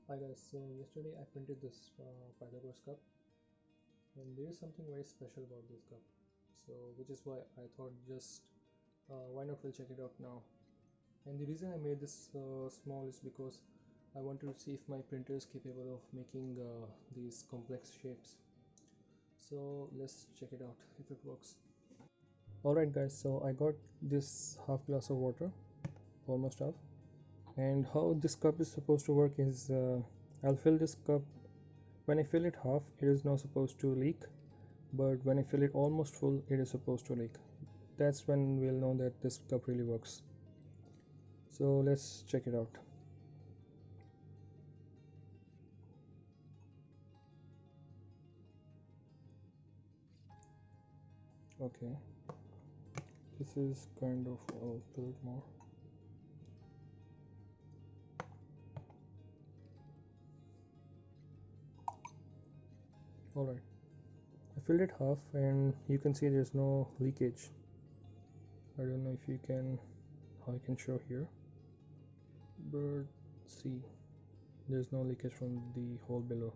Hi guys, so yesterday I printed this Pythagoras cup, and there is something very special about this cup. So which is why I thought just why not we'll check it out now. And the reason I made this small is because I wanted to see if my printer is capable of making these complex shapes. So let's check it out if it works. Alright guys, so I got this half glass of water, almost half. And how this cup is supposed to work is I'll fill this cup. When I fill it half, it is not supposed to leak, but when I fill it almost full, it is supposed to leak. That's when we'll know that this cup really works. So let's check it out. Okay, this is kind of, I'll fill it more. Alright, I filled it half and you can see there's no leakage. I don't know if you can, how I can show here, but see, there's no leakage from the hole below.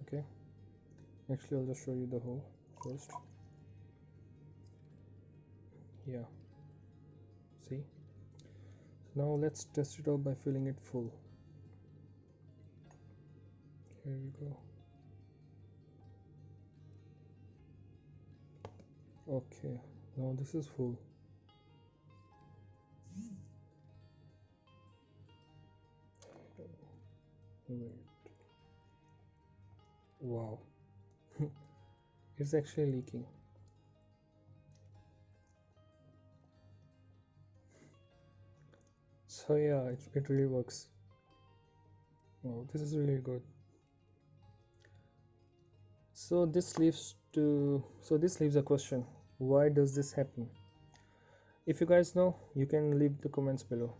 Okay, actually I'll just show you the hole first. Yeah, see. So now let's test it out by filling it full. Here we go. Okay, now this is full. Wait. Wow. It's actually leaking. So yeah, it really works. Wow, this is really good. So this leaves a question. Why does this happen? If you guys know, you can leave the comments below.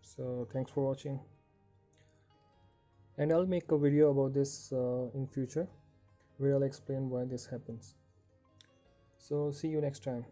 So thanks for watching. And I'll make a video about this in future where I'll explain why this happens. So see you next time.